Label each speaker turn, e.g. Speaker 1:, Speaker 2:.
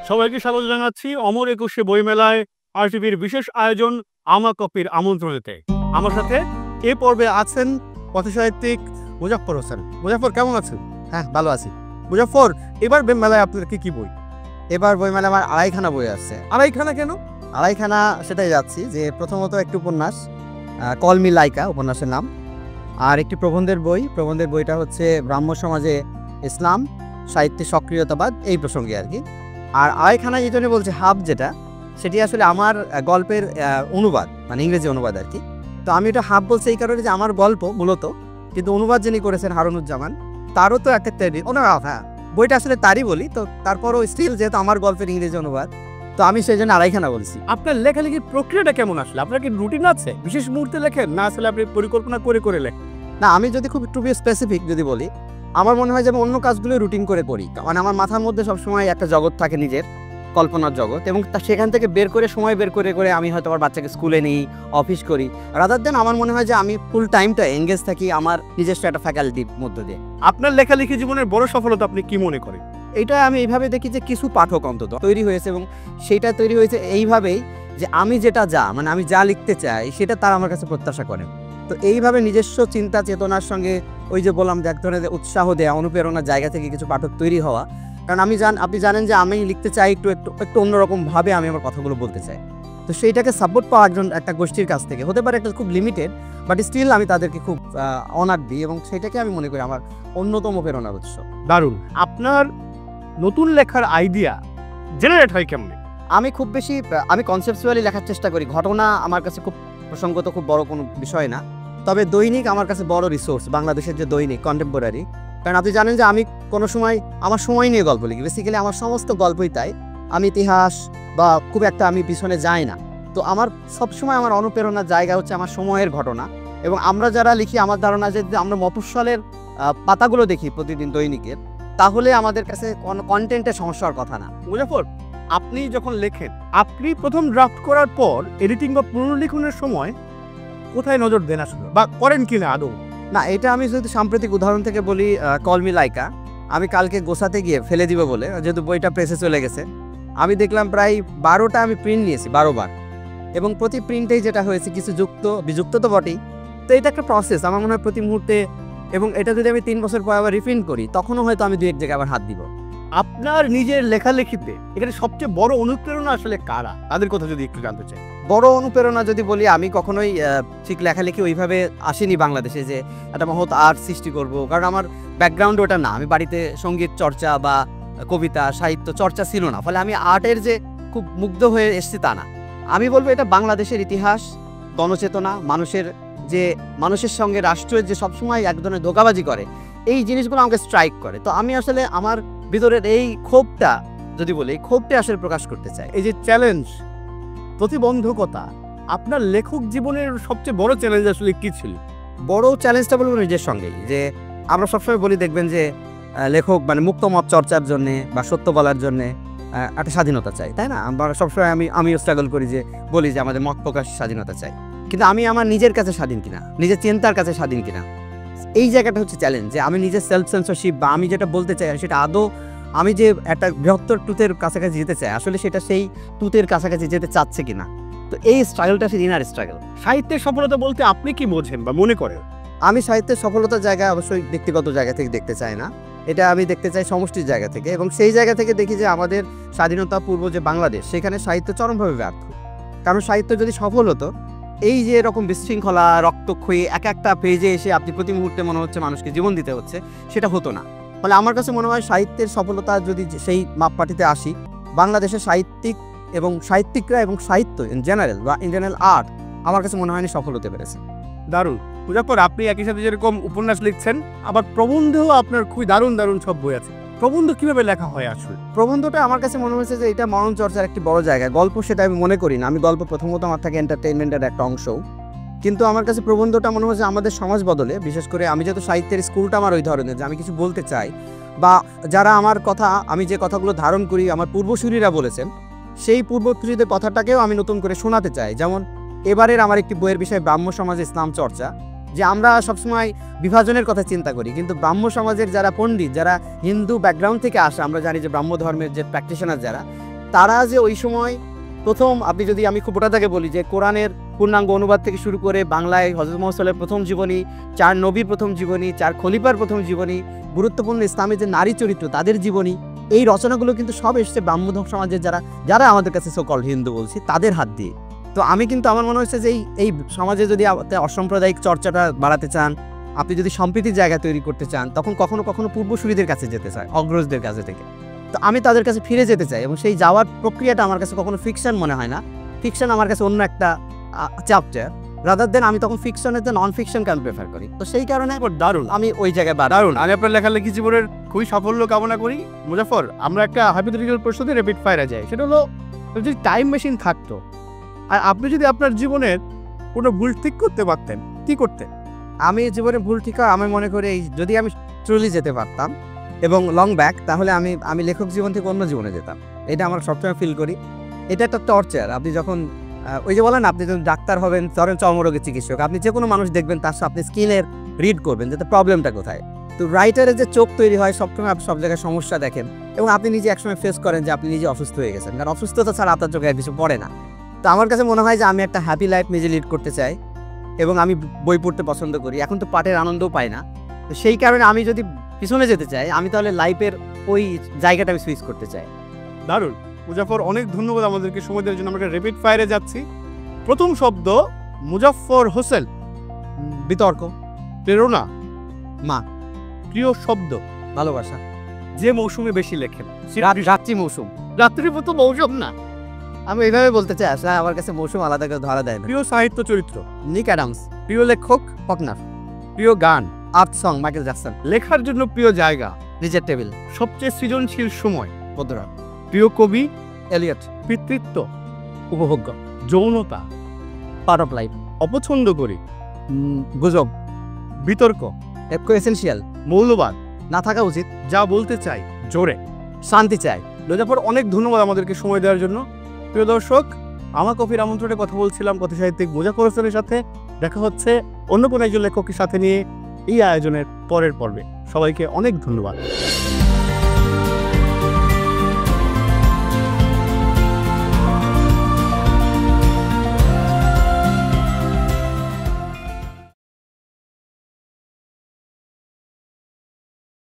Speaker 1: সবাইকে স্বাগত জানাচ্ছি অমর একুশে বইমেলায় আরটিভির বিশেষ আয়োজন আমা কপির আমন্ত্রণেতে। আমার সাথে এ পর্বে আছেন কথাসাহিত্যিক মুজাফফর হোসেন। মুজাফফর, কেমন আছেন?
Speaker 2: হ্যাঁ, ভালো আছি।
Speaker 1: মুজাফফর, এবার মেলায় আপনার কি বই?
Speaker 2: এবার বইমেলা আমার আড়াইখানা বই আসছে।
Speaker 1: আড়াইখানা কেন?
Speaker 2: আড়াইখানা সেটাই যাচ্ছি যে প্রথমত একটি উপন্যাস, কল মি লাইকা উপন্যাসের নাম, আর একটি প্রবন্ধের বই। প্রবন্ধের বইটা হচ্ছে ব্রাহ্ম সমাজে ইসলাম সাহিত্যে সক্রিয়তাবাদ এই প্রসঙ্গে আর কি। আর আড়াইখানা এই জন্য বলছে হাফ, যেটা সেটি আসলে আমার গল্পের অনুবাদ, মানে ইংরেজি অনুবাদ আর কি। তো আমি এটা হাফ বলছি এই কারণে যে আমার গল্প মূলত, কিন্তু অনুবাদ যিনি করেছেন হারুনুজ্জামান, তারও তো একটা হ্যাঁ, বইটা আসলে তারই বলি। তো তারপরও স্টিল যেহেতু আমার গল্পের ইংরেজি অনুবাদ, তো আমি সেই জন্য আড়াইখানা বলছি।
Speaker 1: আপনার লেখালেখির প্রক্রিয়াটা কেমন আসলে? আপনার কি রুটিন আছে? বিশেষ মুহূর্তে লেখেন না আসলে আপনি পরিকল্পনা করে লেখেন?
Speaker 2: না, আমি যদি খুব একটু স্পেসিফিক যদি বলি, আমার মনে হয় যে আমি অন্য কাজগুলো রুটিন করে করি। মানে আমার মাথার মধ্যে সবসময় একটা জগৎ থাকে, নিজের কল্পনার জগৎ, এবং সেখান থেকে সময় বের করে আমি হয়তো আমার বাচ্চাকে স্কুলে নিই, অফিস করি, রাদার দেন আমার মনে হয় যে আমি ফুল টাইমটা এঙ্গেজ থাকি আমার নিজস্ব একটা ফ্যাকাল্টির মধ্য দিয়ে।
Speaker 1: আপনার লেখালেখি জীবনের বড় সফলতা আপনি কি মনে করেন?
Speaker 2: এইটা আমি এইভাবে দেখি যে কিছু পাঠক অন্তত তৈরি হয়েছে, এবং সেইটা তৈরি হয়েছে এইভাবেই যে আমি মানে আমি যা লিখতে চাই সেটা তারা আমার কাছে প্রত্যাশা করেন। তো এইভাবে নিজস্ব চিন্তা চেতনার সঙ্গে ওই যে বললাম যে এক ধরনের উৎসাহ দেয়া, অনুপ্রেরণার জায়গা থেকে কিছু পাঠক তৈরি হওয়া। কারণ আপনি জানেন যে আমি লিখতে চাই একটু অন্যরকমভাবে আমি আমার কথাগুলো বলতে চাই। তো সেইটাকে সাপোর্ট পাওয়া একটা গোষ্ঠীর কাছ থেকে হতে পারে, একটা খুব লিমিটেড, বাট স্টিল আমি তাদেরকে খুব অনার দিই, এবং সেটাকে আমি মনে করি আমার অন্যতম প্রেরণার উৎস।
Speaker 1: দারুণ। আপনার নতুন লেখার আইডিয়া জেনারেট হয় কেমনে?
Speaker 2: আমি খুব বেশি আমি কনসেপচুয়ালি লেখার চেষ্টা করি। ঘটনা আমার কাছে খুব প্রসঙ্গত খুব বড় কোনো বিষয় না, তবে দৈনিক আমার কাছে বড় রিসোর্স। বাংলাদেশের যে দৈনিক কন্টেম্পোরারি, কারণ আপনি জানেন যে আমি কোনো সময় আমার সময় নিয়ে গল্প লিখি। বেসিক্যালি আমার সমস্ত গল্পই তাই। আমি ইতিহাস বা খুব একটা আমি পিছনে যাই না। তো আমার সবসময় আমার অনুপ্রেরণার জায়গা হচ্ছে আমার সময়ের ঘটনা। এবং আমরা যারা লিখি, আমার ধারণা যে আমরা মফস্বলের পাতাগুলো দেখি প্রতিদিন দৈনিকের, তাহলে আমাদের কাছে কন্টেন্টের সমস্যার কথা না।
Speaker 1: মুজাফফর, আপনি যখন লেখেন, আপনি প্রথম ড্রাফট করার পর এডিটিং বা পুনর্লিখনের সময় কোথায় নজর দেন আসলে, বা করেন কিনা আদৌ?
Speaker 2: না, এটা আমি যদি সাম্প্রতিক উদাহরণ থেকে বলি, কল মি লাইকা আমি কালকে গোছাতে গিয়ে ফেলে দিব বলে, যেহেতু বইটা প্রেসে চলে গেছে, আমি দেখলাম প্রায় 12টা আমি প্রিন্ট নিয়েছি, 12 বার, এবং প্রতি প্রিন্টেই যেটা হয়েছে কিছু বিযুক্ত তো বটেই। তো এটা একটা প্রসেস আমার মনে হয় প্রতি মুহূর্তে, এবং এটা যদি আমি 3 বছর পর আবার রিপ্রিন্ট করি, তখনও হয়তো আমি 2-1 জায়গায় আবার হাত দিব।
Speaker 1: আপনার নিজের লেখালেখিতে এখানে সবচেয়ে বড় অনুপ্রেরণা আসলে কারা? তাদের কথা যদি একটু জানতে চাই।
Speaker 2: বড় অনুপ্রেরণা যদি বলি, আমি কখনোই ঠিক লেখালেখি ওইভাবে আসেনি বাংলাদেশে যে একটা মহৎ আর্ট সৃষ্টি করব, কারণ আমার ব্যাকগ্রাউন্ড ওটা না। আমি বাড়িতে সঙ্গীত চর্চা বা কবিতা সাহিত্য চর্চা ছিল না, ফলে আমি আর্টের যে খুব মুগ্ধ হয়ে এসেছি তা না। আমি বলবো এটা বাংলাদেশের ইতিহাস, গণচেতনা, মানুষের সঙ্গে রাষ্ট্রের যে সবসময় এক ধরনের ধোঁকাবাজি করে, এই জিনিসগুলো আমাকে স্ট্রাইক করে। তো আমি আসলে আমার ভিতরের এই ক্ষোভটা, যদি বলি, এই ক্ষোভটা আসলে প্রকাশ করতে চাই।
Speaker 1: এই যে চ্যালেঞ্জ, প্রতিবন্ধকতা, আপনার লেখক জীবনের সবচেয়ে বড় চ্যালেঞ্জ আসলে কি ছিল?
Speaker 2: বড় চ্যালেঞ্জটা বলবো নিজের সঙ্গেই। যে আমরা সবসময় বলি, দেখবেন যে লেখক মানে মুক্ত মত চর্চার জন্যে বা সত্য বলার জন্যে একটা স্বাধীনতা চাই, তাই না? আমরা সবসময় আমিও স্ট্রাগল করি, যে বলি যে আমাদের মত প্রকাশ স্বাধীনতা চাই, কিন্তু আমি আমার নিজের কাছে স্বাধীন কিনা, নিজের চিন্তার কাছে স্বাধীন কিনা, এই জায়গাটা হচ্ছে চ্যালেঞ্জ। যে আমি নিজের সেলফ সেন্সরশিপ বা আমি যেটা বলতে চাই সেটা আদৌ আমি যে একটা বৃহত্তর টুথের কাছাকাছি যেতে চাই, আসলে সেটা সেই টুথের কাছাকাছি যেতে চাচ্ছে কিনা। তো এই স্ট্রাগলটা সে ইনার স্ট্রাগল।
Speaker 1: সাহিত্যের সফলতা বলতে আপনি কি বোঝেন বা মনে করেন?
Speaker 2: আমি সাহিত্যের সফলতার জায়গায় অবশ্যই ব্যক্তিগত জায়গা থেকে দেখতে চাই না, এটা আমি দেখতে চাই সমষ্টির জায়গা থেকে। এবং সেই জায়গা থেকে দেখি যে আমাদের স্বাধীনতা পূর্ব যে বাংলাদেশ, সেখানে সাহিত্য চরমভাবে ব্যর্থ। কারণ সাহিত্য যদি সফল হতো, এই যে এরকম বিশৃঙ্খলা, রক্তক্ষয়ী এক একটা পেজে এসে আপনি প্রতি মুহূর্তে মনে হচ্ছে মানুষকে জীবন দিতে হচ্ছে, সেটা হতো না। ফলে আমার কাছে মনে হয় সাহিত্যের সফলতা যদি সেই মাপকাঠিতে আসি, বাংলাদেশের সাহিত্যিকরা এবং সাহিত্য ইন জেনারেল বা ইন জেনারেল আর্ট আমার কাছে মনে হয়নি সফল হতে পেরেছে।
Speaker 1: দারুণ। মুজাফফর, আপনি একই সাথে যেরকম উপন্যাস লিখছেন, আবার প্রবন্ধও আপনার খুবই দারুণ সব বই আছে। প্রবন্ধ কিভাবে লেখা হয় আসলে?
Speaker 2: প্রবন্ধটা আমার কাছে মনে হয়েছে যে এটা মনন চর্চার একটি বড় জায়গা। গল্প সেটা আমি মনে করি না। আমি গল্প প্রথমত আমার থাকে এন্টারটেইনমেন্টের একটা অংশও, কিন্তু আমার কাছে প্রবন্ধটা মনে হচ্ছে আমাদের সমাজ বদলে, বিশেষ করে আমি যেহেতু সাহিত্যের স্কুলটা আমার ওই ধরনের, যে আমি কিছু বলতে চাই, বা যারা আমার কথা, আমি যে কথাগুলো ধারণ করি আমার পূর্বসূরীরা বলেছেন, সেই পূর্বসূরীদের কথাটাকেও আমি নতুন করে শোনাতে চাই। যেমন এবারের আমার একটি বইয়ের বিষয় ব্রাহ্ম সমাজে ইসলাম চর্চা, যে আমরা সবসময় বিভাজনের কথা চিন্তা করি, কিন্তু ব্রাহ্ম সমাজের যারা পণ্ডিত, যারা হিন্দু ব্যাকগ্রাউন্ড থেকে আসে, আমরা জানি যে ব্রাহ্ম ধর্মের যে প্র্যাকটিশনার যারা, তারা যে ওই সময় প্রথম, আমি খুব ওটা থেকে বলি যে কোরআনের পূর্ণাঙ্গ অনুবাদ থেকে শুরু করে বাংলায় হযরত মুহাম্মদ সাল্লাল্লাহু আলাইহি ওয়াসাল্লামের প্রথম জীবনী, 4 নবীর প্রথম জীবনী, 4 খলিফার প্রথম জীবনী, গুরুত্বপূর্ণ ইসলামের যে নারী চরিত্র তাদের জীবনী, এই রচনাগুলো কিন্তু সব এসেছে ব্রাহ্ম সমাজের যারা আমাদের কাছে সোকল হিন্দু বলছি তাদের হাত দিয়ে। তো আমি কিন্তু আমার মনে হচ্ছে যে এই সমাজে যদি অসাম্প্রদায়িক চর্চাটা বাড়াতে চান, আপনি যদি সম্প্রীতির জায়গা তৈরি করতে চান, তখন কখনো কখনো পূর্বসূরীদের কাছে যেতে চায়, অগ্রজদের কাছে থেকে। তো আমি তাদের কাছে ফিরে যেতে চাই, এবং সেই যাওয়ার প্রক্রিয়াটা আমার কাছে কখনো ফিকশন মনে হয় না। ফিকশন আমার কাছে অন্য একটা চ্যাপ্টার, রাদার দেন আমি তখন ফিকশনের যে নন ফিকশনকে আমি প্রেফার করি। তো সেই কারণে
Speaker 1: দারুণ,
Speaker 2: আমি ওই জায়গায়
Speaker 1: দারুণ। আমি আপনার লেখালেখি জীবনের খুবই সাফল্য কামনা করি। মুজাফফর, আমরা একটা হাইপোথেটিক্যাল প্রশ্ন দিয়ে র্যাপিড ফায়ারে যাই। সেটা হলো, যদি টাইম মেশিন থাকতো আর আপনি যদি আপনার জীবনের কোনো ভুল ঠিক করতে পারতেন, কি করতেন?
Speaker 2: আমি জীবনে ভুল ঠিক হয় আমি মনে করি যদি আমি ট্রুলি যেতে পারতাম এবং লং ব্যাক, তাহলে আমি লেখক জীবন থেকে অন্য জীবনে যেতাম। এটা আমার সবসময় ফিল করি। এটা একটা টর্চার। আপনি যখন ওই যে বলেন, আপনি যখন ডাক্তার হবেন, ধরেন চর্মরোগের চিকিৎসক, আপনি যে কোনো মানুষ দেখবেন তার সাথে আপনি স্কিনের রিড করবেন যাতে প্রবলেমটা কোথায়। তো রাইটারের যে চোখ তৈরি হয়, সবসময় আপনি সব জায়গায় সমস্যা দেখেন এবং আপনি নিজে একসময় ফেস করেন যে আপনি নিজে অসুস্থ হয়ে গেছেন, কারণ অসুস্থতা ছাড়া আপনার চোখে আর কিছু পড়ে না। তো আমার কাছে মনে হয় যে আমি একটা হ্যাপি লাইফ নিজে লিড করতে চাই এবং আমি বই পড়তে পছন্দ করি। এখন তো পাঠের আনন্দও পাই না, তো সেই কারণে আমি যদি পিছনে যেতে চাই, আমি তাহলে লাইফের ওই জায়গাটা আমি সুইচ করতে চাই।
Speaker 1: দারুণ মুজাফফর, অনেক ধন্যবাদ আমাদেরকে সময় দেওয়ার জন্য। আমরা র্যাপিড ফায়ারে যাচ্ছি। প্রথম শব্দ মুজাফফর হোসেন।
Speaker 2: বিতর্ক।
Speaker 1: প্রেরণা।
Speaker 2: মা।
Speaker 1: প্রিয় শব্দ।
Speaker 2: ভালোবাসা।
Speaker 1: যে মৌসুমে বেশি লেখেন?
Speaker 2: রাত্রি মৌসুম।
Speaker 1: রাত্রি মতো মৌসুম না,
Speaker 2: আমি এইভাবে বলতে চাই, আসলে আমার কাছে মৌসুম আলাদা করে ধরা দেয় না।
Speaker 1: প্রিয় সাহিত্য চরিত্র?
Speaker 2: নিক অ্যাডামস।
Speaker 1: প্রিয় লেখক?
Speaker 2: ফকনার।
Speaker 1: প্রিয় গান?
Speaker 2: Art song, Michael Jackson.
Speaker 1: লেখার জন্য প্রিয় জায়গা?
Speaker 2: নিজের টেবিল।
Speaker 1: সবচেয়ে সৃজনশীল সময়?
Speaker 2: বদরা।
Speaker 1: প্রিয় কবি?
Speaker 2: এলিয়ট।
Speaker 1: পিতৃত্ব?
Speaker 2: উপভোগ্য।
Speaker 1: যৌনতা?
Speaker 2: Part of life.
Speaker 1: অপছন্দ করি?
Speaker 2: গুজব।
Speaker 1: বিতর্ক?
Speaker 2: এসেনশিয়াল।
Speaker 1: মৌলবাদ?
Speaker 2: না থাকা উচিত।
Speaker 1: যা বলতে চাই জোরে?
Speaker 2: শান্তি চাই।
Speaker 1: মুজাফফর, অনেক ধন্যবাদ আমাদেরকে সময় দেওয়ার জন্য। প্রিয় দর্শক, আমার কফির আমন্ত্রণে কথা বলছিলাম কথা সাহিত্যিক মুজাফফর হোসেনের সাথে। দেখা হচ্ছে অন্য কোনো একজন লেখকের সাথে নিয়ে এই আয়োজনের পরের পর্বে। সবাইকে অনেক ধন্যবাদ।